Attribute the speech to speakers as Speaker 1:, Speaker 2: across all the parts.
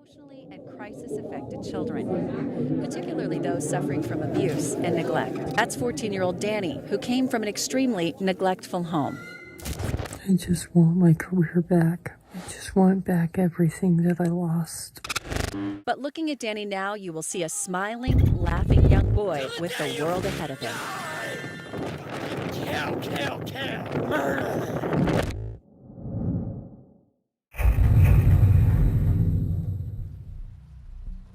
Speaker 1: emotionally and crisis-affected children, particularly those suffering from abuse and neglect. That's 14-year-old Danny, who came from an extremely neglectful home.
Speaker 2: I just want my career back. I just want back everything that I lost.
Speaker 1: But looking at Danny now, you will see a smiling, laughing young boy with the world ahead of him.
Speaker 3: Kill, murder!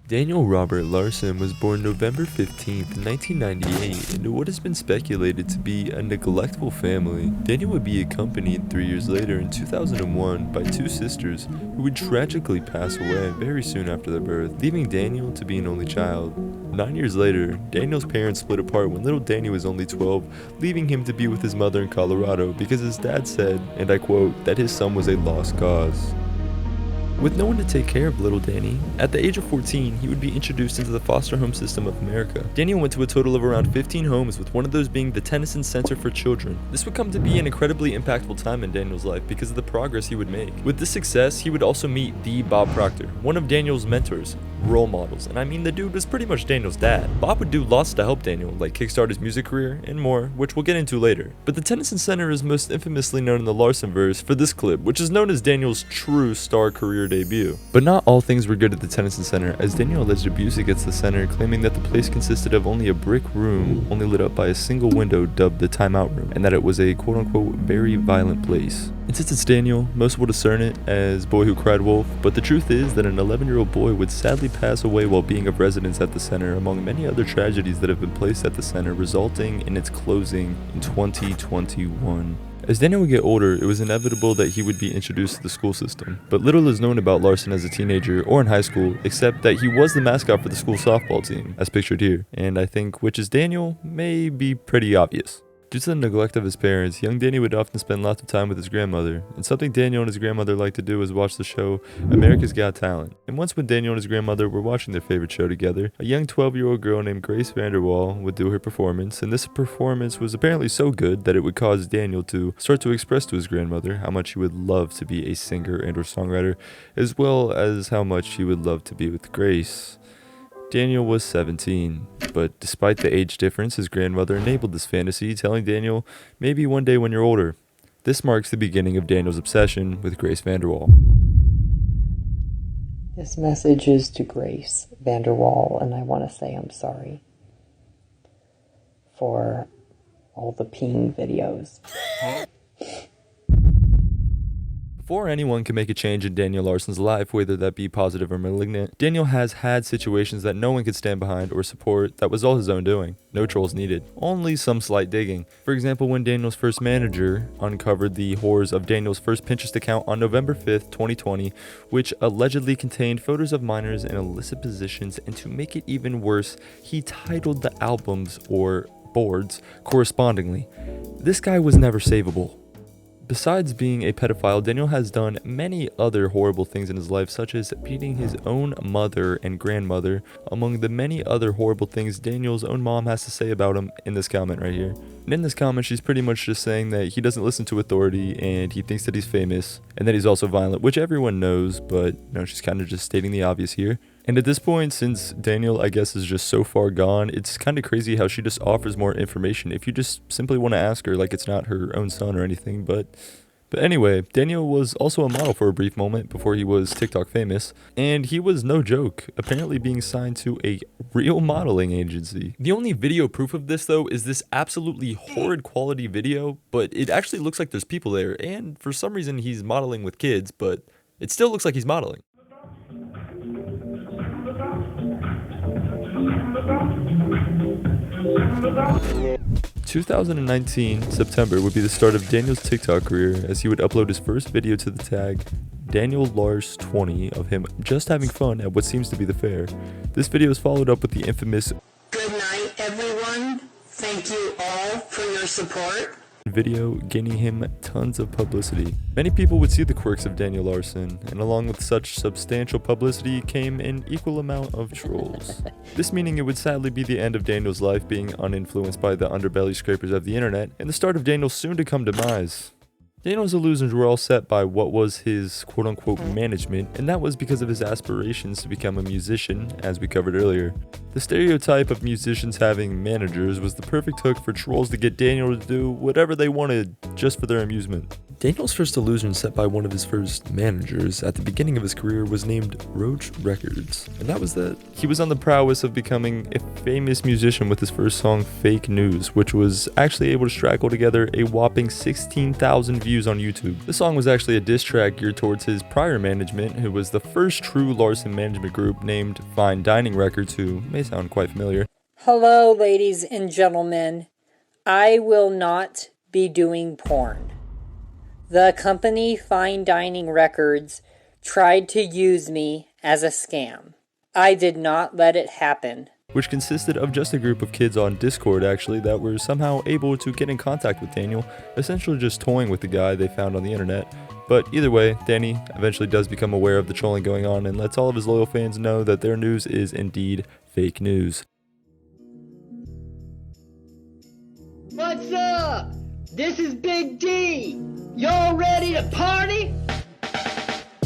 Speaker 4: Daniel Robert Larson was born November 15, 1998, into what has been speculated to be a neglectful family. Daniel would be accompanied 3 years later in 2001 by two sisters who would tragically pass away very soon after their birth, leaving Daniel to be an only child. 9 years later, Daniel's parents split apart when little Danny was only 12, leaving him to be with his mother in Colorado because his dad said, and I quote, that his son was a lost cause. With no one to take care of little Danny, at the age of 14, he would be introduced into the foster home system of America. Daniel went to a total of around 15 homes, with one of those being the Tennyson Center for Children. This would come to be an incredibly impactful time in Daniel's life because of the progress he would make. With this success, he would also meet the Bob Proctor, one of Daniel's mentors, role models, and I mean the dude was pretty much Daniel's dad. Bob would do lots to help Daniel, like kickstart his music career and more, which we'll get into later. But the Tennyson Center is most infamously known in the Larson-verse for this clip, which is known as Daniel's true star career debut. But not all things were good at the Tennyson Center, as Daniel alleged abuse against the center, claiming that the place consisted of only a brick room, only lit up by a single window dubbed the timeout room, and that it was a quote-unquote very violent place. And since it's Daniel, most will discern it as boy who cried wolf, but the truth is that an 11-year-old boy would sadly pass away while being of residence at the center, among many other tragedies that have been placed at the center, resulting in its closing in 2021. As Daniel would get older, it was inevitable that he would be introduced to the school system, but little is known about Larson as a teenager or in high school, except that he was the mascot for the school softball team, as pictured here, and I think which is Daniel may be pretty obvious. Due to the neglect of his parents, young Danny would often spend lots of time with his grandmother, and something Daniel and his grandmother liked to do was watch the show America's Got Talent. And once when Daniel and his grandmother were watching their favorite show together, a young 12-year-old girl named Grace Vanderwall would do her performance, and this performance was apparently so good that it would cause Daniel to start to express to his grandmother how much he would love to be a singer and or songwriter, as well as how much he would love to be with Grace. Daniel was 17, but despite the age difference, his grandmother enabled this fantasy, telling Daniel, maybe one day when you're older. This marks the beginning of Daniel's obsession with Grace Vanderwall.
Speaker 2: This message is to Grace Vanderwall, and I want to say I'm sorry for all the peeing videos.
Speaker 4: Before anyone can make a change in Daniel Larson's life, whether that be positive or malignant, Daniel has had situations that no one could stand behind or support that was all his own doing. No trolls needed. Only some slight digging. For example, when Daniel's first manager uncovered the horrors of Daniel's first Pinterest account on November 5th, 2020, which allegedly contained photos of minors in illicit positions, and to make it even worse, he titled the albums or boards correspondingly. This guy was never savable. Besides being a pedophile, Daniel has done many other horrible things in his life, such as beating his own mother and grandmother, among the many other horrible things Daniel's own mom has to say about him in this comment right here. And in this comment, she's pretty much just saying that he doesn't listen to authority and he thinks that he's famous and that he's also violent, which everyone knows, but she's kind of just stating the obvious here. And at this point, since Daniel, I guess, is just so far gone, it's kind of crazy how she just offers more information if you just simply want to ask her, like it's not her own son or anything. But anyway, Daniel was also a model for a brief moment before he was TikTok famous, and he was no joke, apparently being signed to a real modeling agency. The only video proof of this, though, is this absolutely horrid quality video, but it actually looks like there's people there, and for some reason he's modeling with kids, but it still looks like he's modeling. 2019 September would be the start of Daniel's TikTok career, as he would upload his first video to the tag DanielLars20 of him just having fun at what seems to be the fair. This video is followed up with the infamous
Speaker 5: "Good night, everyone. Thank you all for your support"
Speaker 4: video, gaining him tons of publicity. Many people would see the quirks of Daniel Larson, and along with such substantial publicity came an equal amount of trolls. This meaning it would sadly be the end of Daniel's life being uninfluenced by the underbelly scrapers of the internet, and the start of Daniel's soon-to-come demise. Daniel's illusions were all set by what was his quote-unquote management, and that was because of his aspirations to become a musician, as we covered earlier. The stereotype of musicians having managers was the perfect hook for trolls to get Daniel to do whatever they wanted just for their amusement. Daniel's first illusion set by one of his first managers at the beginning of his career was named Roach Records, and that was that he was on the prowess of becoming a famous musician with his first song Fake News, which was actually able to straggle together a whopping 16,000 views on YouTube. The song was actually a diss track geared towards his prior management, who was the first true Larson management group named Fine Dining Records, who may sound quite familiar.
Speaker 2: Hello, ladies and gentlemen. I will not be doing porn. The company Fine Dining Records tried to use me as a scam. I did not let it happen.
Speaker 4: Which consisted of just a group of kids on Discord actually that were somehow able to get in contact with Daniel, essentially just toying with the guy they found on the internet. But either way, Danny eventually does become aware of the trolling going on and lets all of his loyal fans know that their news is indeed fake news.
Speaker 6: What's up? This is Big D. Y'all ready to party?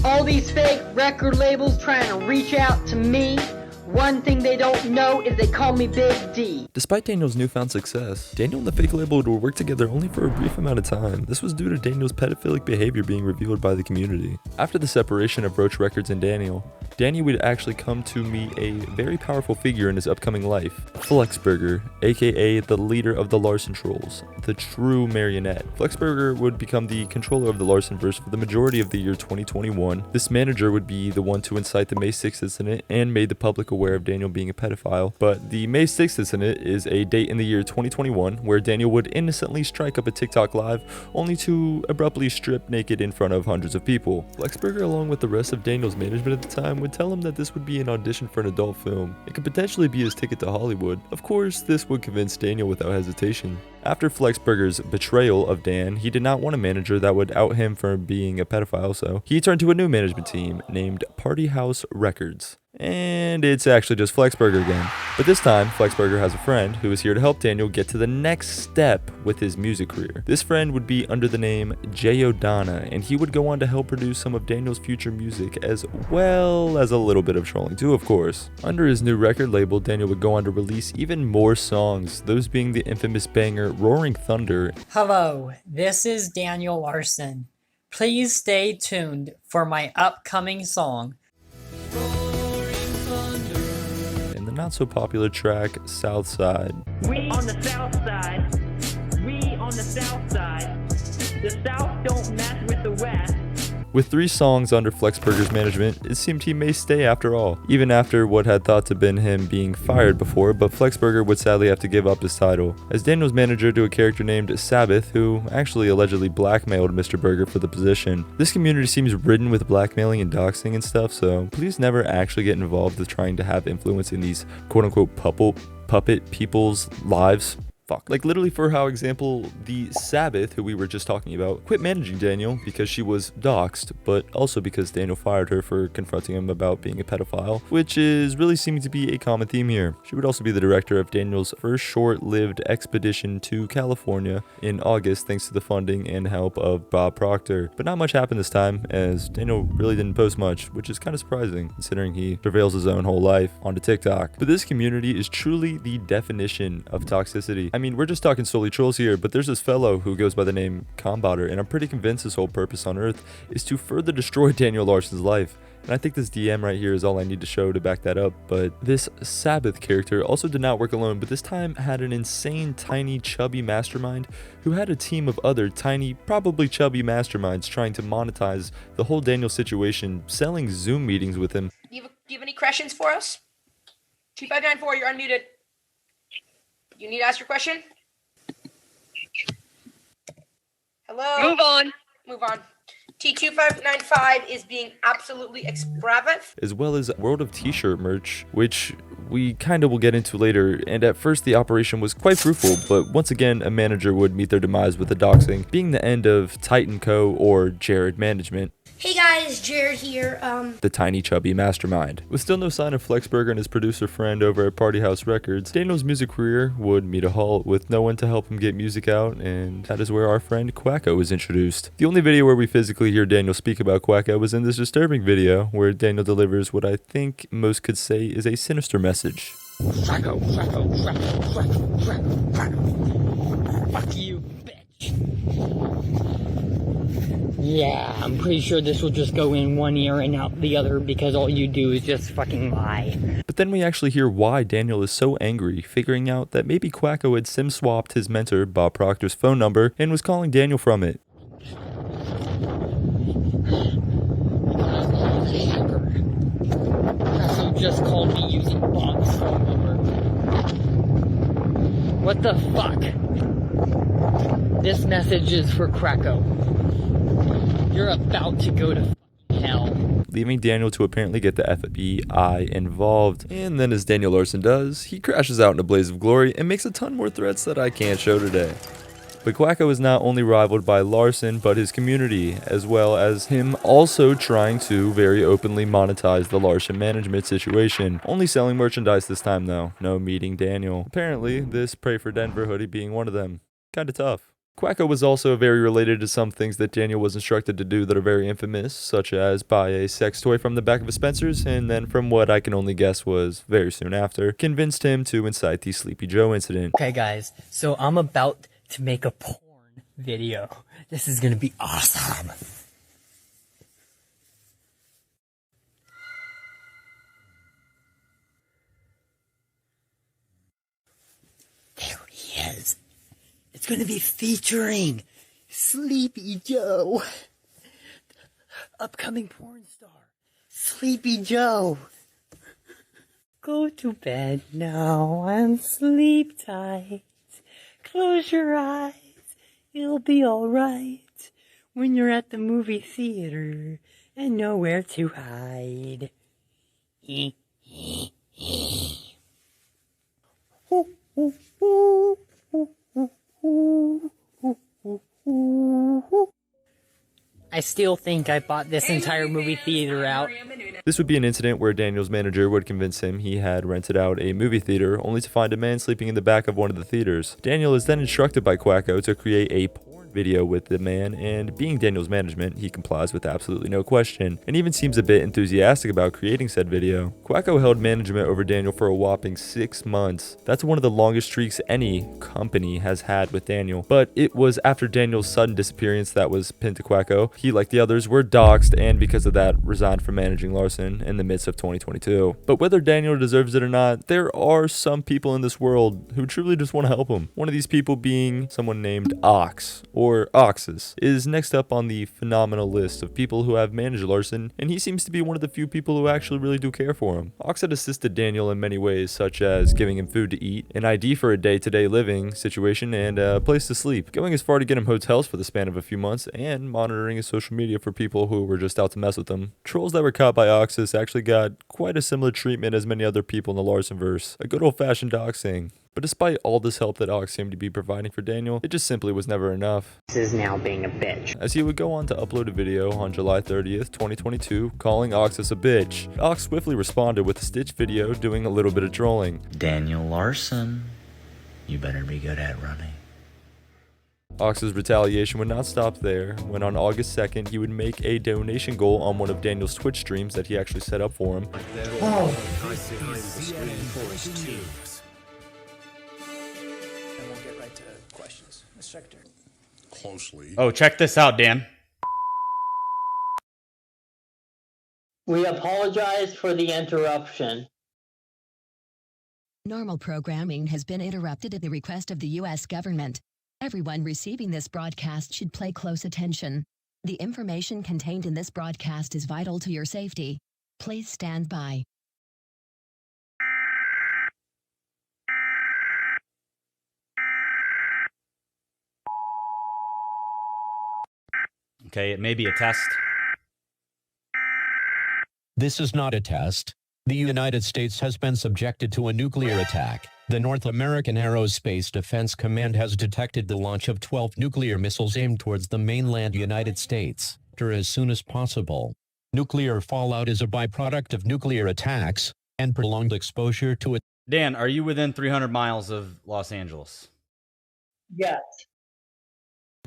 Speaker 6: All these fake record labels trying to reach out to me. One thing they don't know is they call me Big D.
Speaker 4: Despite Daniel's newfound success, Daniel and the fake label would work together only for a brief amount of time. This was due to Daniel's pedophilic behavior being revealed by the community. After the separation of Roach Records and Daniel, Danny would actually come to meet a very powerful figure in his upcoming life, Flexburger, aka the leader of the Larson Trolls, the true marionette. Flexburger would become the controller of the Larsonverse for the majority of the year 2021. This manager would be the one to incite the May 6th incident and made the public aware of Daniel being a pedophile. But the May 6th incident is a date in the year 2021 where Daniel would innocently strike up a TikTok live only to abruptly strip naked in front of hundreds of people. Flexburger, along with the rest of Daniel's management at the time, would tell him that this would be an audition for an adult film. It could potentially be his ticket to Hollywood. Of course, this would convince Daniel without hesitation. After Flexburger's betrayal of Dan, he did not want a manager that would out him for being a pedophile, so he turned to a new management team named Party House Records. And it's actually just Flexburger again. But this time, Flexburger has a friend who is here to help Daniel get to the next step with his music career. This friend would be under the name Jay O'Donna, and he would go on to help produce some of Daniel's future music, as well as a little bit of trolling too, of course. Under his new record label, Daniel would go on to release even more songs, those being the infamous banger Roaring Thunder.
Speaker 7: Hello, this is Daniel Larson. Please stay tuned for my upcoming song,
Speaker 4: And the not so popular track South Side.
Speaker 8: We on the south side. We on the south side. The south don't mess with the west.
Speaker 4: With 3 songs under Flexburger's management, it seemed he may stay after all, even after what had thought to have been him being fired before, but Flexburger would sadly have to give up his title, as Daniel's manager to a character named Sabbath, who actually allegedly blackmailed Mr. Burger for the position. This community seems ridden with blackmailing and doxing and stuff, so please never actually get involved with trying to have influence in these quote-unquote puppet people's lives. Like literally, for how example, the Sabbath, who we were just talking about, quit managing Daniel because she was doxxed, but also because Daniel fired her for confronting him about being a pedophile, which is really seeming to be a common theme here. She would also be the director of Daniel's first short-lived expedition to California in August thanks to the funding and help of Bob Proctor. But not much happened this time, as Daniel really didn't post much, which is kind of surprising considering he surveils his own whole life onto TikTok. But this community is truly the definition of toxicity. I mean, we're just talking solely trolls here, but there's this fellow who goes by the name Combotter, and I'm pretty convinced his whole purpose on Earth is to further destroy Daniel Larson's life. And I think this DM right here is all I need to show to back that up. But this Sabbath character also did not work alone, but this time had an insane, tiny, chubby mastermind who had a team of other tiny, probably chubby masterminds trying to monetize the whole Daniel situation, selling Zoom meetings with him.
Speaker 9: Do you have any questions for us? 2594, you're unmuted. You need to ask your question? Hello?
Speaker 6: Move on.
Speaker 9: Move on. T2595 is being absolutely extravagant.
Speaker 4: As well as World of T-shirt merch, which we kind of will get into later, and at first the operation was quite fruitful, but once again a manager would meet their demise with the doxing, being the end of Titan Co. or Jared Management.
Speaker 10: Hey guys, Jared here.
Speaker 4: The tiny chubby mastermind. With still no sign of Flexberger and his producer friend over at Party House Records, Daniel's music career would meet a halt with no one to help him get music out, and that is where our friend Quacko was introduced. The only video where we physically hear Daniel speak about Quacko was in this disturbing video, where Daniel delivers what I think most could say is a sinister message.
Speaker 6: Quacko, Quacko, Quacko, Quacko, Quacko, Quacko. Fuck you, bitch. Yeah, I'm pretty sure this will just go in one ear and out the other because all you do is just fucking lie.
Speaker 4: But then we actually hear why Daniel is so angry, figuring out that maybe Quacko had sim-swapped his mentor Bob Proctor's phone number and was calling Daniel from it.
Speaker 6: Quacko just called me using Bob's phone number. What the fuck? This message is for Quacko. You're about to go to hell.
Speaker 4: Leaving Daniel to apparently get the FBI involved. And then, as Daniel Larson does, he crashes out in a blaze of glory and makes a ton more threats that I can't show today. But Quacko is not only rivaled by Larson, but his community, as well as him also trying to very openly monetize the Larson management situation. Only selling merchandise this time though, no meeting Daniel. Apparently, this Pray for Denver hoodie being one of them. Kinda tough. Quacko was also very related to some things that Daniel was instructed to do that are very infamous, such as buy a sex toy from the back of a Spencer's, and then from what I can only guess was very soon after, convinced him to incite the Sleepy Joe incident.
Speaker 6: Okay guys, so I'm about to make a porn video. This is gonna be awesome. There he is. It's gonna be featuring Sleepy Joe. Upcoming porn star. Sleepy Joe. Go to bed now and sleep tight. Close your eyes. It'll be alright when you're at the movie theater and nowhere to hide. I still think I bought this entire movie theater out.
Speaker 4: This would be an incident where Daniel's manager would convince him he had rented out a movie theater, only to find a man sleeping in the back of one of the theaters. Daniel is then instructed by Quacko to create a porn video with the man, and being Daniel's management, he complies with absolutely no question, and even seems a bit enthusiastic about creating said video. Quacko held management over Daniel for a whopping 6 months. That's one of the longest streaks any company has had with Daniel, but it was after Daniel's sudden disappearance that was pinned to Quacko. He, like the others, were doxxed, and because of that, resigned from managing Larson in the midst of 2022. But whether Daniel deserves it or not, there are some people in this world who truly just want to help him. One of these people being someone named Ox, or Oxes, is next up on the phenomenal list of people who have managed Larson, and he seems to be one of the few people who actually really do care for him. Ox had assisted Daniel in many ways, such as giving him food to eat, an ID for a day-to-day living situation, and a place to sleep, going as far to get him hotels for the span of a few months, and monitoring his social media for people who were just out to mess with him. Trolls that were caught by Oxes actually got quite a similar treatment as many other people in the Larsonverse, a good old-fashioned doxing. But despite all this help that Ox seemed to be providing for Daniel, it just simply was never enough.
Speaker 6: This is now being a bitch.
Speaker 4: As he would go on to upload a video on July 30th, 2022, calling Oxus a bitch, Ox swiftly responded with a stitched video doing a little bit of trolling.
Speaker 11: Daniel Larson, you better be good at running.
Speaker 4: Ox's retaliation would not stop there, when on August 2nd, he would make a donation goal on one of Daniel's Twitch streams that he actually set up for him.
Speaker 3: Oh.
Speaker 12: Closely.
Speaker 13: Oh, check this out, Dan.
Speaker 6: We apologize for the interruption.
Speaker 14: Normal programming has been interrupted at the request of the U.S. government. Everyone receiving this broadcast should pay close attention. The information contained in this broadcast is vital to your safety. Please stand by.
Speaker 13: Okay, it may be a test.
Speaker 15: This is not a test. The United States has been subjected to a nuclear attack. The North American Aerospace Defense Command has detected the launch of 12 nuclear missiles aimed towards the mainland United States. as soon as possible. Nuclear fallout is a byproduct of nuclear attacks, and prolonged exposure to it
Speaker 13: Dan, are you within 300 miles of Los Angeles?
Speaker 5: Yes.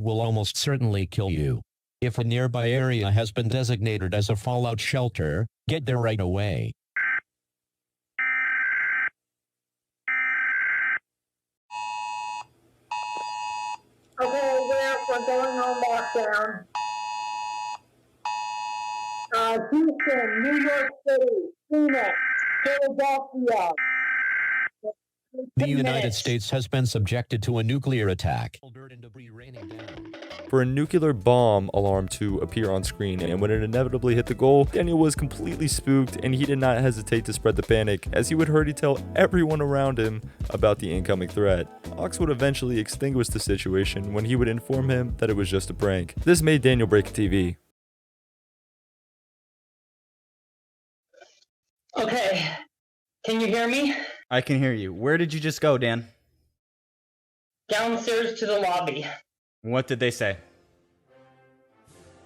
Speaker 15: will almost certainly kill you. If a nearby area has been designated as a fallout shelter, get there right away.
Speaker 5: Okay, we're going on lockdown. Houston, New York City, Phoenix, Philadelphia.
Speaker 15: The United States has been subjected to a nuclear attack.
Speaker 4: For a nuclear bomb alarm to appear on screen, and when it inevitably hit the goal, Daniel was completely spooked, and he did not hesitate to spread the panic, as he would hurry tell everyone around him about the incoming threat. Ox would eventually extinguish the situation when he would inform him that it was just a prank. This made Daniel break a TV.
Speaker 6: Okay, can you hear me?
Speaker 13: I can hear you. Where did you just go, Dan?
Speaker 6: Downstairs to the lobby.
Speaker 13: What did they say?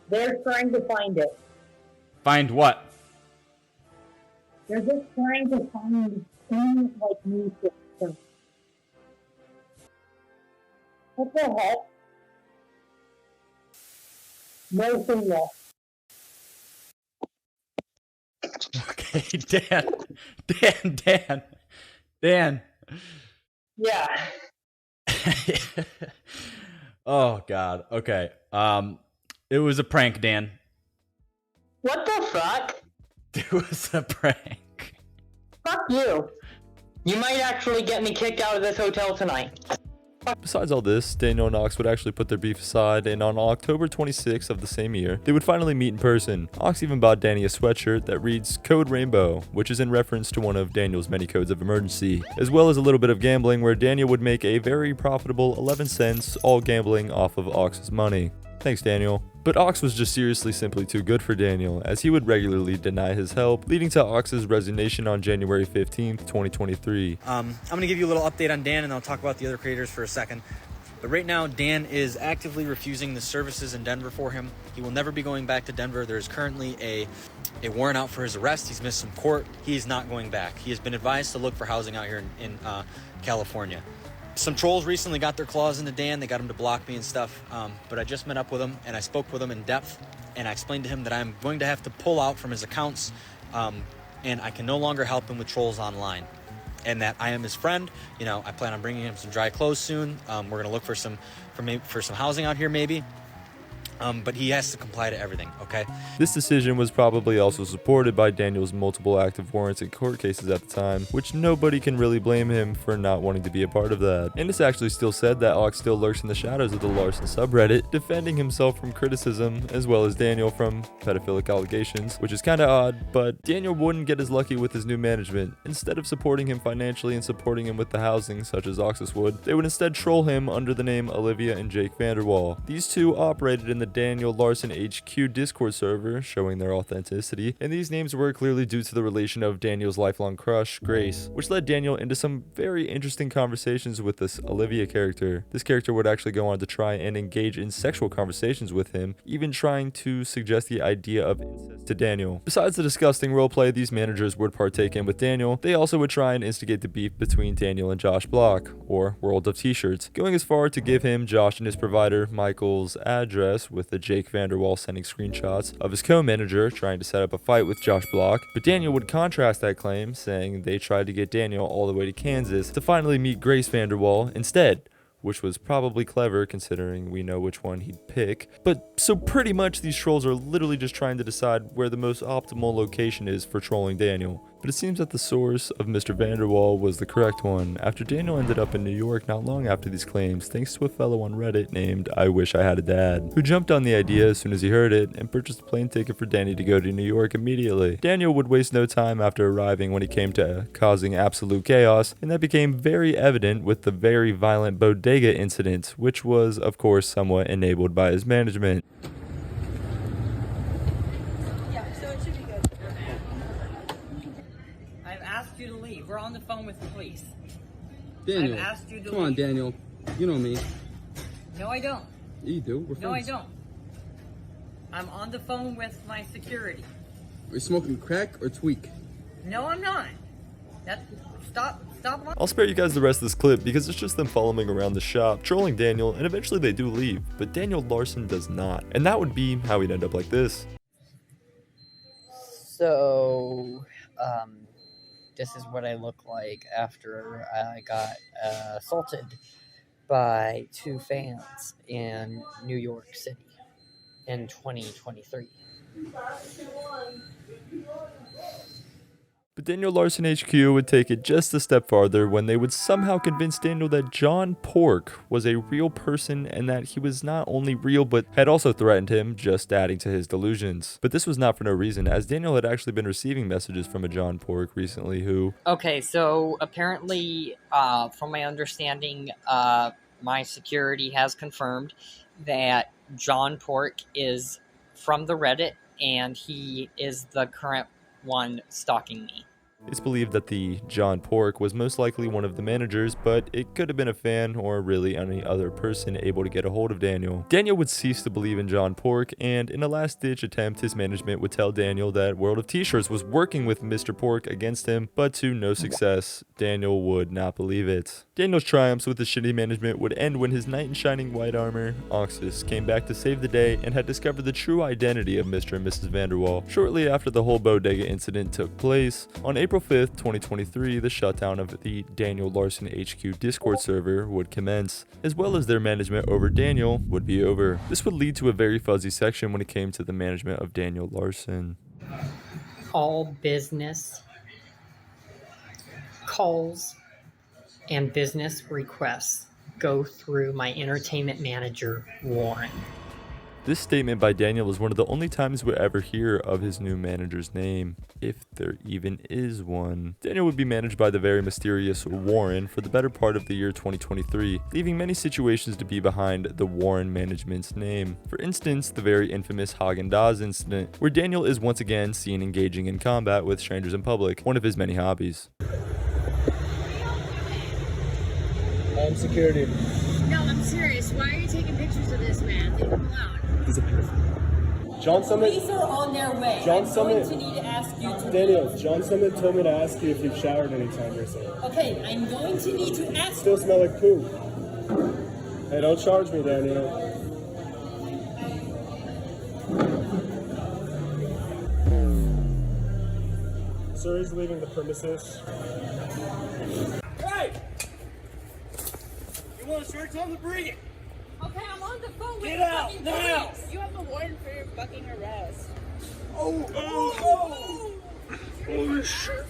Speaker 5: They're trying to find it.
Speaker 13: Find what?
Speaker 5: They're just trying to find things like new systems. What the heck? No signal.
Speaker 13: Okay, Dan.
Speaker 6: Yeah.
Speaker 13: Oh, God. Okay. It was a prank, Dan.
Speaker 6: What the fuck?
Speaker 13: It was a prank.
Speaker 6: Fuck you. You might actually get me kicked out of this hotel tonight.
Speaker 4: Besides all this, Daniel and Ox would actually put their beef aside, and on October 26th of the same year, they would finally meet in person. Ox even bought Danny a sweatshirt that reads Code Rainbow, which is in reference to one of Daniel's many codes of emergency, as well as a little bit of gambling where Daniel would make a very profitable 11 cents, all gambling off of Ox's money. Thanks, Daniel. But Ox was just seriously simply too good for Daniel, as he would regularly deny his help, leading to Ox's resignation on January 15th, 2023.
Speaker 10: I'm going to give you a little update on Dan, and I'll talk about the other creators for a second. But right now, Dan is actively refusing the services in Denver for him. He will never be going back to Denver. There is currently a warrant out for his arrest. He's missed some court. He is not going back. He has been advised to look for housing out here in California. Some trolls recently got their claws into Dan. They got him to block me and stuff. But I just met up with him, and I spoke with him in depth. And I explained to him that I'm going to have to pull out from his accounts. And I can no longer help him with trolls online. And that I am his friend. You know, I plan on bringing him some dry clothes soon. We're going to look for some housing out here maybe. But he has to comply to everything, okay?
Speaker 4: This decision was probably also supported by Daniel's multiple active warrants and court cases at the time, which nobody can really blame him for not wanting to be a part of that. And it's actually still said that Ox still lurks in the shadows of the Larson subreddit, defending himself from criticism, as well as Daniel from pedophilic allegations, which is kinda odd, but Daniel wouldn't get as lucky with his new management. Instead of supporting him financially and supporting him with the housing, such as Ox's would, they would instead troll him under the name Olivia and Jake Vanderwall. These two operated in the Daniel Larson HQ Discord server, showing their authenticity, and these names were clearly due to the relation of Daniel's lifelong crush, Grace, which led Daniel into some very interesting conversations with this Olivia character. This character would actually go on to try and engage in sexual conversations with him, even trying to suggest the idea of incest to Daniel. Besides the disgusting roleplay these managers would partake in with Daniel, they also would try and instigate the beef between Daniel and Josh Block, or World of T-Shirts, going as far to give him, Josh, and his provider, Michael's address, with the Jake Vanderwall sending screenshots of his co-manager trying to set up a fight with Josh Block, but Daniel would contrast that claim, saying they tried to get Daniel all the way to Kansas to finally meet Grace Vanderwall instead, which was probably clever considering we know which one he'd pick. But so pretty much these trolls are literally just trying to decide where the most optimal location is for trolling Daniel. But it seems that the source of Mr. Vanderwall was the correct one, after Daniel ended up in New York not long after these claims, thanks to a fellow on Reddit named I Wish I Had a Dad, who jumped on the idea as soon as he heard it and purchased a plane ticket for Danny to go to New York immediately. Daniel would waste no time after arriving when he came to causing absolute chaos, and that became very evident with the very violent bodega incident, which was of course somewhat enabled by his management.
Speaker 7: You to leave. We're on the phone with the police.
Speaker 12: Daniel,
Speaker 7: I've asked you to
Speaker 12: come on,
Speaker 7: leave.
Speaker 12: Daniel. You know me.
Speaker 7: No, I don't.
Speaker 12: You do. We're friends.
Speaker 7: No, I don't. I'm on the phone with my security.
Speaker 12: Are you smoking crack or tweak?
Speaker 7: No, I'm not. Stop.
Speaker 4: I'll spare you guys the rest of this clip because it's just them following around the shop, trolling Daniel, and eventually they do leave, but Daniel Larson does not. And that would be how he'd end up like this.
Speaker 16: So, this is what I look like after I got assaulted by 2 fans in New York City in 2023.
Speaker 4: But Daniel Larson HQ would take it just a step farther when they would somehow convince Daniel that John Pork was a real person and that he was not only real but had also threatened him, just adding to his delusions. But this was not for no reason, as Daniel had actually been receiving messages from a John Pork recently who...
Speaker 16: Okay, so apparently, from my understanding, my security has confirmed that John Pork is from the Reddit and he is the current one stalking me.
Speaker 4: It's believed that the John Pork was most likely one of the managers, but it could have been a fan or really any other person able to get a hold of Daniel. Daniel would cease to believe in John Pork, and in a last-ditch attempt, his management would tell Daniel that World of T-Shirts was working with Mr. Pork against him, but to no success. Daniel would not believe it. Daniel's triumphs with his shitty management would end when his knight in shining white armor, Oxus, came back to save the day and had discovered the true identity of Mr. and Mrs. Vanderwall. Shortly after the whole bodega incident took place, on April 5th, 2023, the shutdown of the Daniel Larson HQ Discord server would commence, as well as their management over Daniel would be over. This would lead to a very fuzzy section when it came to the management of Daniel Larson.
Speaker 7: All business calls and business requests go through my entertainment manager, Warren.
Speaker 4: This statement by Daniel is one of the only times we'll ever hear of his new manager's name, if there even is one. Daniel would be managed by the very mysterious Warren for the better part of the year 2023, leaving many situations to be behind the Warren management's name. For instance, the very infamous Haagen-Dazs incident, where Daniel is once again seen engaging in combat with strangers in public, one of his many hobbies.
Speaker 17: I'm security.
Speaker 18: No, I'm serious. Why are you taking pictures of this man? Leave him alone.
Speaker 17: He's a pedophile. John Summit.
Speaker 18: Police are on their way.
Speaker 17: John
Speaker 18: I'm
Speaker 17: Summit.
Speaker 18: going to need to ask you to
Speaker 17: Daniel, John Summit told me to ask you if you've showered anytime recently.
Speaker 18: Okay, I'm going to need to ask.
Speaker 17: Still smell like poop. Hey, don't charge me, Daniel. Sir is leaving the premises.
Speaker 3: Hey! You want a shirt on the breed?
Speaker 18: Okay, I'm on the phone with
Speaker 3: Get
Speaker 18: the
Speaker 3: out
Speaker 18: fucking
Speaker 3: now!
Speaker 18: police. You have a warrant for your fucking arrest.
Speaker 3: Oh! Holy shit!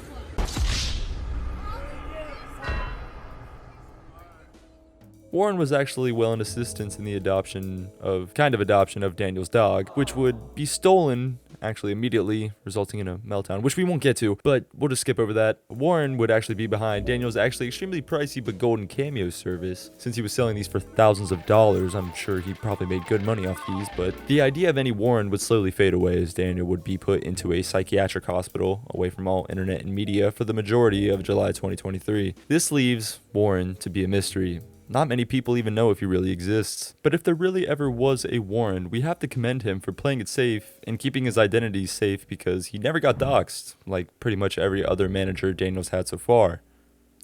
Speaker 4: Warren was actually well in assistance in the adoption of Daniel's dog, which would be stolen actually immediately, resulting in a meltdown, which we won't get to, but we'll just skip over that. Warren would actually be behind Daniel's actually extremely pricey but golden cameo service. Since he was selling these for thousands of dollars, I'm sure he probably made good money off these, but the idea of any Warren would slowly fade away as Daniel would be put into a psychiatric hospital away from all internet and media for the majority of July 2023. This leaves Warren to be a mystery. Not many people even know if he really exists. But if there really ever was a Warren, we have to commend him for playing it safe and keeping his identity safe because he never got doxxed, like pretty much every other manager Daniel's had so far.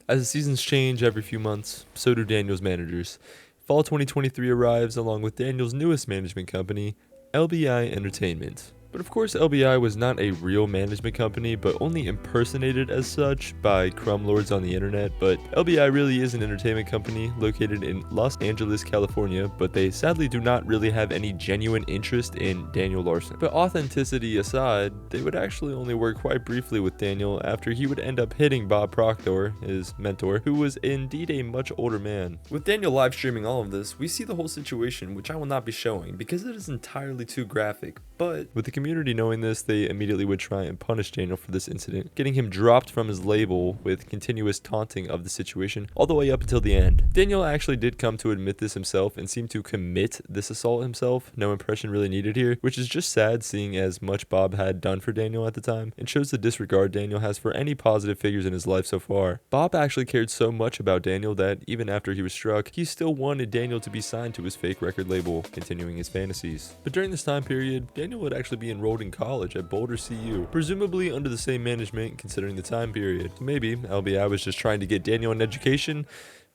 Speaker 4: As the seasons change every few months, so do Daniel's managers. Fall 2023 arrives along with Daniel's newest management company, LBI Entertainment. But of course, LBI was not a real management company, but only impersonated as such by crumb lords on the internet. But LBI really is an entertainment company located in Los Angeles, California, but they sadly do not really have any genuine interest in Daniel Larson. But authenticity aside, they would actually only work quite briefly with Daniel after he would end up hitting Bob Proctor, his mentor, who was indeed a much older man. With Daniel live streaming all of this, we see the whole situation, which I will not be showing because it is entirely too graphic. But with the community knowing this, they immediately would try and punish Daniel for this incident, getting him dropped from his label with continuous taunting of the situation all the way up until the end. Daniel actually did come to admit this himself and seemed to commit this assault himself. No impression really needed here, which is just sad seeing as much Bob had done for Daniel at the time and shows the disregard Daniel has for any positive figures in his life so far. Bob actually cared so much about Daniel that even after he was struck, he still wanted Daniel to be signed to his fake record label, continuing his fantasies. But during this time period, Daniel would actually be enrolled in college at Boulder CU, presumably under the same management considering the time period. So maybe LBI was just trying to get Daniel an education.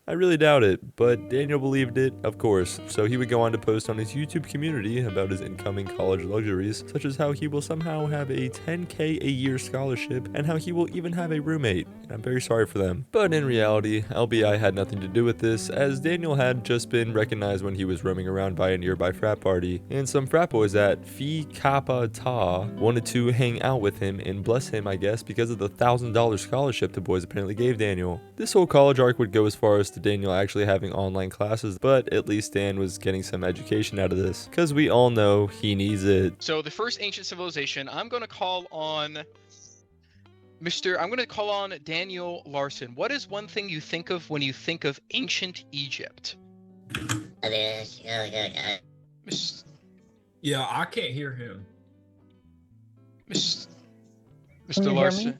Speaker 4: I really doubt it, but Daniel believed it, of course, so he would go on to post on his YouTube community about his incoming college luxuries, such as how he will somehow have a $10K a year scholarship and how he will even have a roommate. I'm very sorry for them. But in reality, LBI had nothing to do with this, as Daniel had just been recognized when he was roaming around by a nearby frat party, and some frat boys at Phi Kappa Tau wanted to hang out with him and bless him, I guess, because of the $1,000 scholarship the boys apparently gave Daniel. This whole college arc would go as far as to Daniel actually having online classes, but at least Dan was getting some education out of this, because we all know he needs it.
Speaker 19: So the first ancient civilization, I'm going to call on Daniel Larson. What is one thing you think of when you think of ancient Egypt?
Speaker 20: Yeah, I can't hear him.
Speaker 19: Mr.
Speaker 16: Can you hear
Speaker 19: Larson?
Speaker 16: me?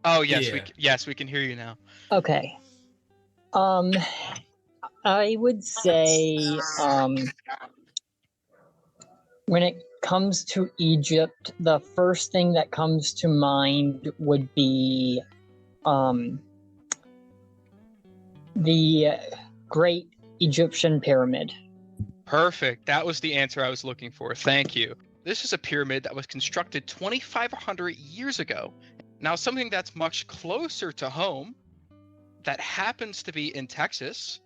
Speaker 19: Oh, yes,
Speaker 20: Yeah.
Speaker 19: we can hear you now.
Speaker 16: Okay. I would say, when it comes to Egypt, the first thing that comes to mind would be, the Great Egyptian Pyramid.
Speaker 19: Perfect. That was the answer I was looking for. Thank you. This is a pyramid that was constructed 2,500 years ago. Now, something that's much closer to home, that happens to be in Texas,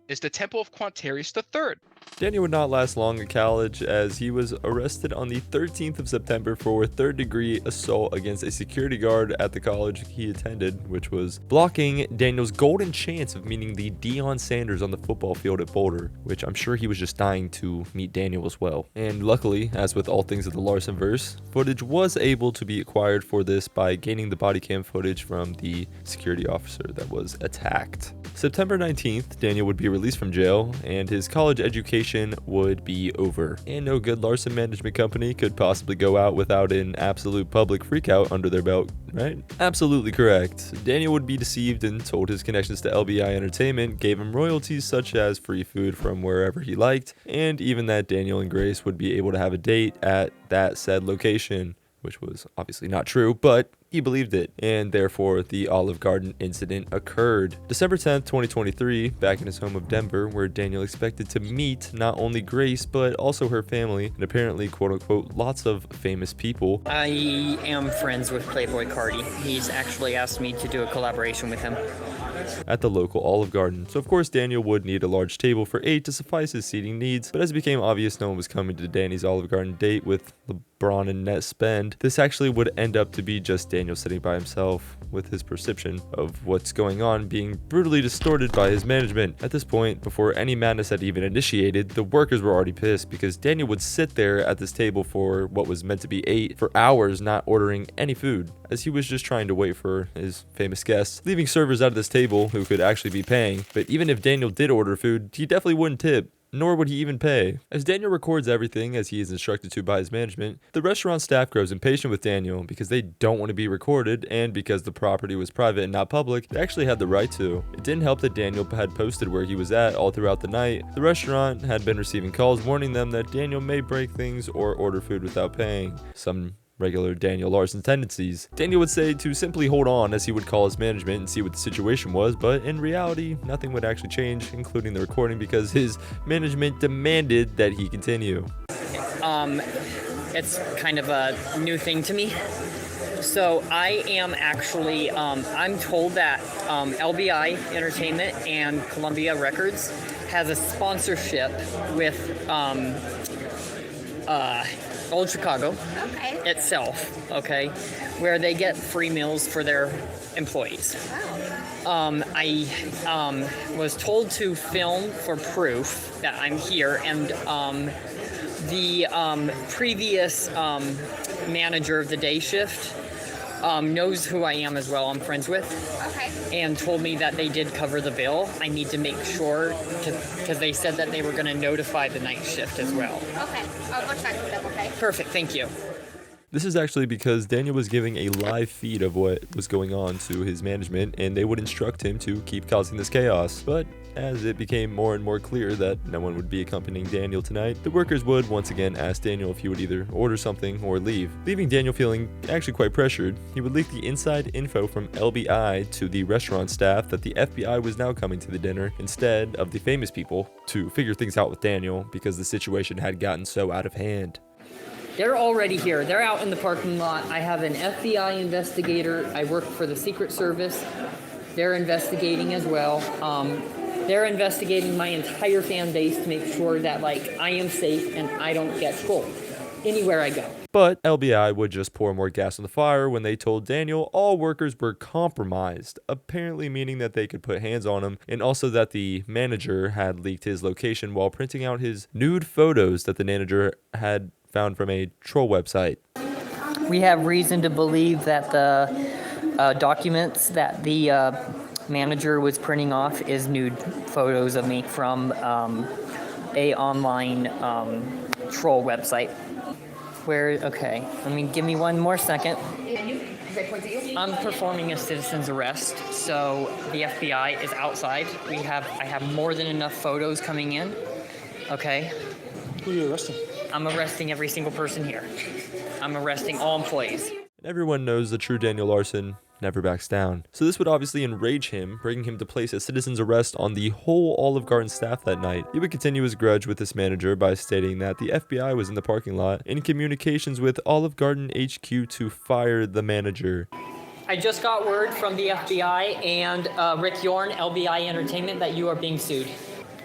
Speaker 19: is the Temple of Quantares III.
Speaker 4: Daniel would not last long at college, as he was arrested on the 13th of September for third-degree assault against a security guard at the college he attended, which was blocking Daniel's golden chance of meeting the Deion Sanders on the football field at Boulder, which I'm sure he was just dying to meet Daniel as well. And luckily, as with all things of the Larson verse, footage was able to be acquired for this by gaining the body cam footage from the security officer that was attacked. September 19th, Daniel would be released from jail, and his college education would be over. And no good Larson management company could possibly go out without an absolute public freakout under their belt, right? Absolutely correct. Daniel would be deceived and told his connections to LBI Entertainment gave him royalties such as free food from wherever he liked, and even that Daniel and Grace would be able to have a date at that said location, which was obviously not true, but he believed it, and therefore the Olive Garden incident occurred. December 10th, 2023, back in his home of Denver, where Daniel expected to meet not only Grace, but also her family, and apparently, quote-unquote, lots of famous people.
Speaker 16: I am friends with Playboy Cardi. He's actually asked me to do a collaboration with him.
Speaker 4: At the local Olive Garden. So of course Daniel would need a large table for 8 to suffice his seating needs, but as it became obvious no one was coming to Danny's Olive Garden date with LeBron and net spend, this actually would end up to be just Daniel sitting by himself, with his perception of what's going on being brutally distorted by his management. At this point, before any madness had even initiated, the workers were already pissed because Daniel would sit there at this table for what was meant to be 8 for hours, not ordering any food, as he was just trying to wait for his famous guests, leaving servers out of this table who could actually be paying. But even if Daniel did order food, he definitely wouldn't tip, nor would he even pay. As Daniel records everything as he is instructed to by his management, the restaurant staff grows impatient with Daniel because they don't want to be recorded, and because the property was private and not public, they actually had the right to. It didn't help that Daniel had posted where he was at all throughout the night. The restaurant had been receiving calls warning them that Daniel may break things or order food without paying. Some regular Daniel Larson tendencies. Daniel would say to simply hold on, as he would call his management and see what the situation was, but in reality, nothing would actually change, including the recording, because his management demanded that he continue.
Speaker 16: It's kind of a new thing to me. So I am actually, I'm told that LBI Entertainment and Columbia Records has a sponsorship with Old Chicago itself, okay, where they get free meals for their employees. I was told to film for proof that I'm here, and the previous manager of the day shift knows who I am as well, I'm friends with, and told me that they did cover the bill. I need to make sure, because they said that they were going to notify the night shift as well.
Speaker 9: Okay, I'll go check with them, okay?
Speaker 16: Perfect, thank you.
Speaker 4: This is actually because Daniel was giving a live feed of what was going on to his management, and they would instruct him to keep causing this chaos. But as it became more and more clear that no one would be accompanying Daniel tonight, the workers would once again ask Daniel if he would either order something or leave, leaving Daniel feeling actually quite pressured. He would leak the inside info from LBI to the restaurant staff that the FBI was now coming to the dinner instead of the famous people to figure things out with Daniel because the situation had gotten so out of hand.
Speaker 16: They're already here. They're out in the parking lot. I have an FBI investigator. I work for the Secret Service. They're investigating as well. They're investigating my entire fan base to make sure that, like, I am safe and I don't get trolled anywhere I go.
Speaker 4: But LBI would just pour more gas on the fire when they told Daniel all workers were compromised, apparently meaning that they could put hands on him, and also that the manager had leaked his location while printing out his nude photos that the manager had found from a troll website.
Speaker 16: We have reason to believe that the documents that the manager was printing off is nude photos of me from a online troll website. Okay, give me one more second. I'm performing a citizen's arrest, so the FBI is outside. I have more than enough photos coming in. Okay.
Speaker 3: Who are you arresting?
Speaker 16: I'm arresting every single person here. I'm arresting all employees.
Speaker 4: And everyone knows the true Daniel Larson never backs down. So this would obviously enrage him, bringing him to place a citizen's arrest on the whole Olive Garden staff that night. He would continue his grudge with this manager by stating that the FBI was in the parking lot in communications with Olive Garden HQ to fire the manager.
Speaker 16: I just got word from the FBI and Rick Yorn, LBI Entertainment, that you are being sued.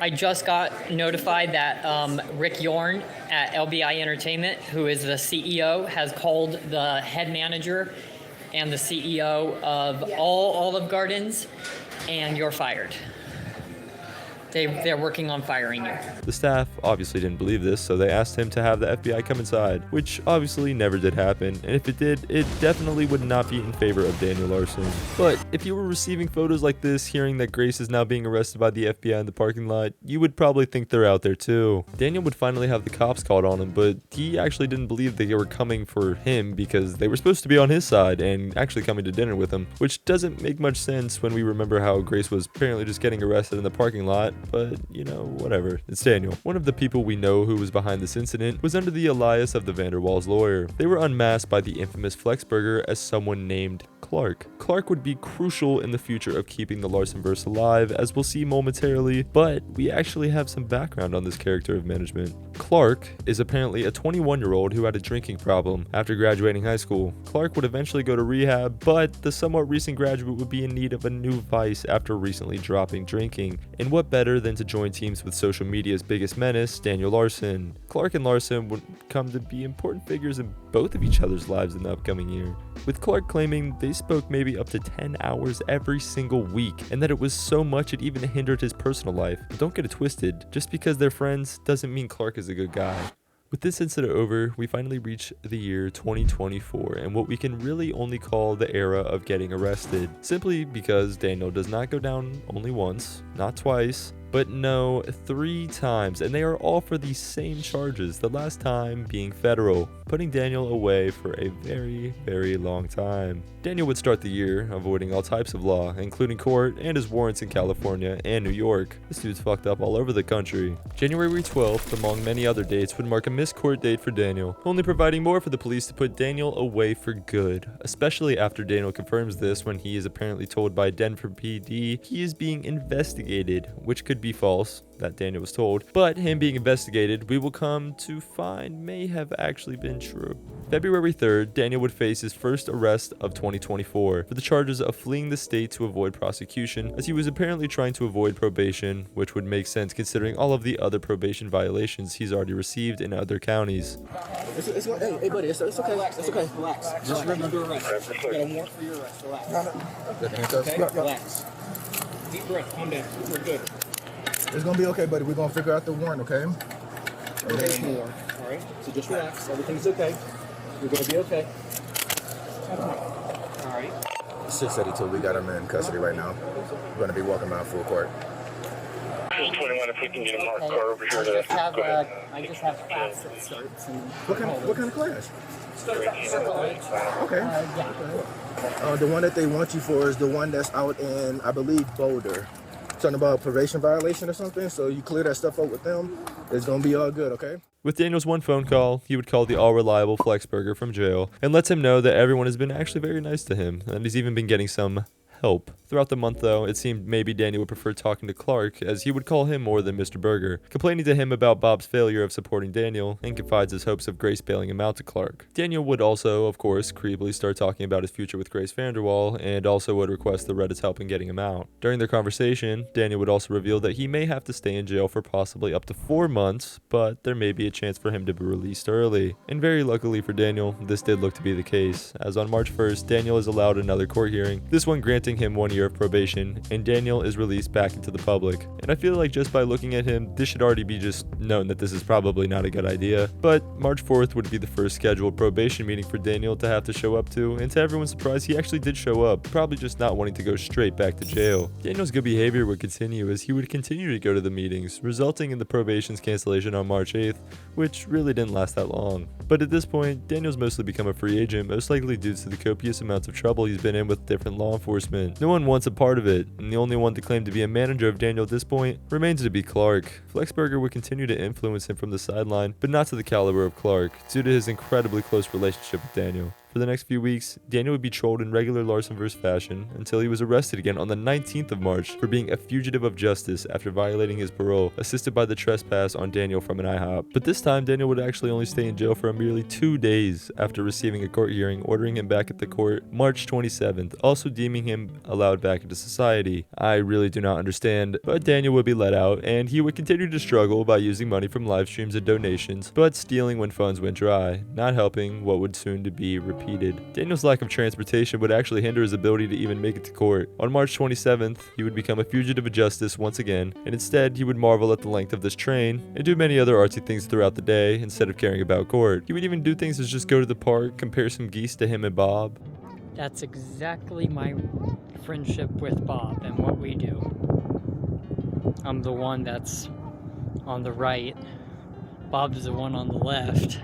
Speaker 16: I just got notified that Rick Yorn at LBI Entertainment, who is the CEO, has called the head manager and the CEO of all Olive Gardens, and you're fired. They're working on firing you.
Speaker 4: The staff obviously didn't believe this, so they asked him to have the FBI come inside, which obviously never did happen, and if it did, it definitely would not be in favor of Daniel Larson. But if you were receiving photos like this, hearing that Grace is now being arrested by the FBI in the parking lot, you would probably think they're out there too. Daniel would finally have the cops called on him, but he actually didn't believe they were coming for him because they were supposed to be on his side and actually coming to dinner with him, which doesn't make much sense when we remember how Grace was apparently just getting arrested in the parking lot. But, you know, whatever. It's Daniel. One of the people we know who was behind this incident was under the alias of the Vanderwalls lawyer. They were unmasked by the infamous Flexburger as someone named Clark. Clark would be crucial in the future of keeping the Larsonverse alive, as we'll see momentarily, but we actually have some background on this character of management. Clark is apparently a 21-year-old who had a drinking problem after graduating high school. Clark would eventually go to rehab, but the somewhat recent graduate would be in need of a new vice after recently dropping drinking. And what better than to join teams with social media's biggest menace, Daniel Larson. Clark and Larson would come to be important figures in both of each other's lives in the upcoming year, with Clark claiming they spoke maybe up to 10 hours every single week, and that it was so much it even hindered his personal life. But don't get it twisted, just because they're friends doesn't mean Clark is a good guy. With this incident over, we finally reach the year 2024 and what we can really only call the era of getting arrested, simply because Daniel does not go down only once, not twice, but no, 3 times, and they are all for the same charges, the last time being federal, putting Daniel away for a very, very long time. Daniel would start the year avoiding all types of law, including court and his warrants in California and New York. This dude's fucked up all over the country. January 12th, among many other dates, would mark a missed court date for Daniel, only providing more for the police to put Daniel away for good, especially after Daniel confirms this when he is apparently told by Denver PD he is being investigated, which could be false, that Daniel was told, but him being investigated, we will come to find may have actually been true. February 3rd, Daniel would face his first arrest of 2024 for the charges of fleeing the state to avoid prosecution, as he was apparently trying to avoid probation, which would make sense considering all of the other probation violations he's already received in other counties.
Speaker 3: Hey, buddy, it's okay. It's okay. Relax. Just remember arrest. You got a warrant for your arrest. Relax. Okay? Relax. Deep breath. Calm down. We're good.
Speaker 20: It's gonna be okay, buddy. We're gonna figure out the warrant, okay?
Speaker 3: Okay, all right? So just relax. Everything's okay. You're gonna be okay. All right.
Speaker 20: 6:32. We got him in custody right now. We're gonna be walking out full court.
Speaker 21: just 21 if we can get a marked car over here.
Speaker 16: I just have class that starts. And
Speaker 20: What kind of class? Okay.
Speaker 16: Yeah.
Speaker 20: The one that they want you for is the one that's out in, I believe, Boulder. Something about probation violation or something. So you clear that stuff up with them, it's gonna be all good, okay?
Speaker 4: With Daniel's one phone call, he would call the all-reliable Flexburger from jail and lets him know that everyone has been actually very nice to him, and he's even been getting some help. Throughout the month, though, it seemed maybe Daniel would prefer talking to Clark, as he would call him more than Mr. Berger, complaining to him about Bob's failure of supporting Daniel, and confides his hopes of Grace bailing him out to Clark. Daniel would also, of course, creepily start talking about his future with Grace Vanderwall, and also would request the Reddit's help in getting him out. During their conversation, Daniel would also reveal that he may have to stay in jail for possibly up to 4 months, but there may be a chance for him to be released early. And very luckily for Daniel, this did look to be the case, as on March 1st, Daniel is allowed another court hearing, this one granting him 1 year of probation, and Daniel is released back into the public. And I feel like just by looking at him, this should already be just known that this is probably not a good idea. But March 4th would be the first scheduled probation meeting for Daniel to have to show up to, and to everyone's surprise, he actually did show up, probably just not wanting to go straight back to jail. Daniel's good behavior would continue as he would continue to go to the meetings, resulting in the probation's cancellation on March 8th, which really didn't last that long. But at this point, Daniel's mostly become a free agent, most likely due to the copious amounts of trouble he's been in with different law enforcement. No one wants a part of it, and the only one to claim to be a manager of Daniel at this point remains to be Clark. Flexburger would continue to influence him from the sideline, but not to the caliber of Clark, due to his incredibly close relationship with Daniel. For the next few weeks, Daniel would be trolled in regular Larson vs. fashion until he was arrested again on the 19th of March for being a fugitive of justice after violating his parole, assisted by the trespass on Daniel from an IHOP. But this time, Daniel would actually only stay in jail for merely 2 days after receiving a court hearing ordering him back at the court March 27th, also deeming him allowed back into society. I really do not understand, but Daniel would be let out, and he would continue to struggle by using money from live streams and donations, but stealing when funds went dry, not helping what would soon to be repeated. Daniel's lack of transportation would actually hinder his ability to even make it to court. On March 27th, he would become a fugitive of justice once again, and instead he would marvel at the length of this train and do many other artsy things throughout the day instead of caring about court. He would even do things as just go to the park, compare some geese to him and Bob.
Speaker 16: That's exactly my friendship with Bob and what we do. I'm the one that's on the right. Bob's the one on the left.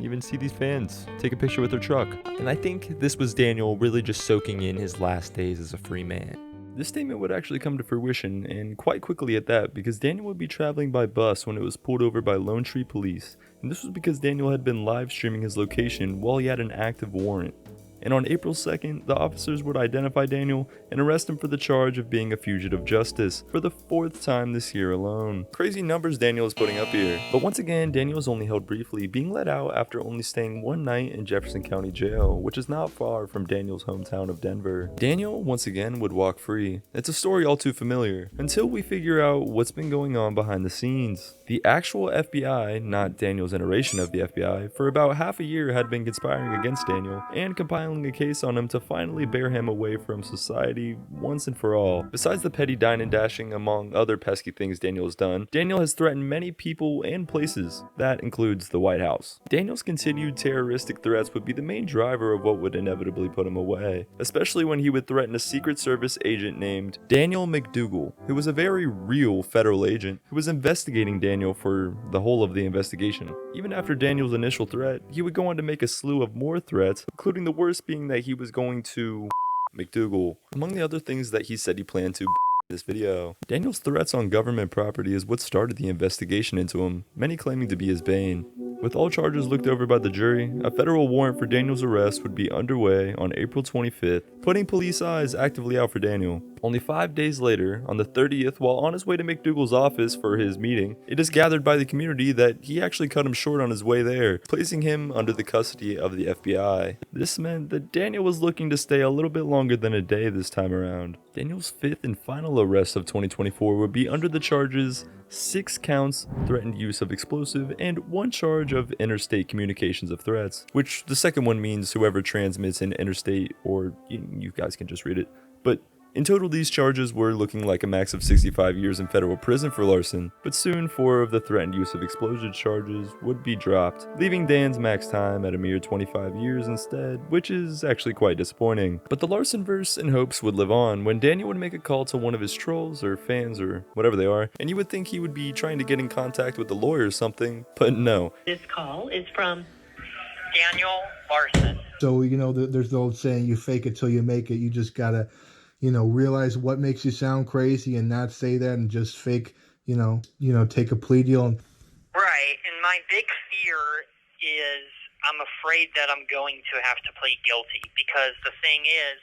Speaker 4: Even see these fans take a picture with their truck. And I think this was Daniel really just soaking in his last days as a free man. This statement would actually come to fruition, and quite quickly at that, because Daniel would be traveling by bus when it was pulled over by Lone Tree Police, and this was because Daniel had been live streaming his location while he had an active warrant. And on April 2nd, the officers would identify Daniel and arrest him for the charge of being a fugitive of justice for the 4th time this year alone. Crazy numbers Daniel is putting up here. But once again, Daniel is only held briefly, being let out after only staying 1 night in Jefferson County Jail, which is not far from Daniel's hometown of Denver. Daniel, once again, would walk free. It's a story all too familiar, until we figure out what's been going on behind the scenes. The actual FBI, not Daniel's iteration of the FBI, for about half a year had been conspiring against Daniel and compiling a case on him to finally bear him away from society once and for all. Besides the petty dine and dashing among other pesky things Daniel has done, Daniel has threatened many people and places. That includes the White House. Daniel's continued terroristic threats would be the main driver of what would inevitably put him away, especially when he would threaten a Secret Service agent named Daniel McDougal, who was a very real federal agent who was investigating Daniel for the whole of the investigation. Even after Daniel's initial threat, he would go on to make a slew of more threats, including the worst being that he was going to McDougal. Among the other things that he said he planned to this video. Daniel's threats on government property is what started the investigation into him, many claiming to be his bane. With all charges looked over by the jury, a federal warrant for Daniel's arrest would be underway on April 25th, putting police eyes actively out for Daniel. Only 5 days later, on the 30th, while on his way to McDougal's office for his meeting, it is gathered by the community that he actually cut him short on his way there, placing him under the custody of the FBI. This meant that Daniel was looking to stay a little bit longer than a day this time around. Daniel's 5th and final arrest of 2024 would be under the charges 6 counts, threatened use of explosive, and 1 charge of interstate communications of threats, which the second one means whoever transmits in interstate, or you guys can just read it, but In total, these charges were looking like a max of 65 years in federal prison for Larson, but soon 4 of the threatened use of explosive charges would be dropped, leaving Dan's max time at a mere 25 years instead, which is actually quite disappointing. But the Larson-verse and hopes would live on when Daniel would make a call to one of his trolls or fans or whatever they are, and you would think he would be trying to get in contact with the lawyer or something, but no.
Speaker 8: This call is from Daniel Larson.
Speaker 1: So, there's the old saying, you fake it till you make it. You just gotta, realize what makes you sound crazy and not say that and just fake, take a plea deal.
Speaker 8: Right, and my big fear is I'm afraid that I'm going to have to plead guilty, because the thing is,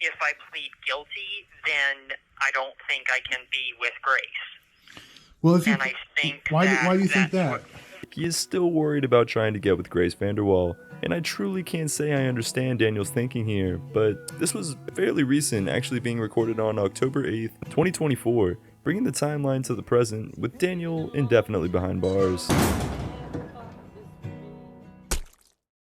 Speaker 8: if I plead guilty, then I don't think I can be with Grace.
Speaker 1: Well, if you,
Speaker 8: and I think
Speaker 1: why do you think that?
Speaker 4: He is still worried about trying to get with Grace Vanderwall, and I truly can't say I understand Daniel's thinking here, but this was fairly recent, actually being recorded on October 8th, 2024, bringing the timeline to the present with Daniel indefinitely behind bars.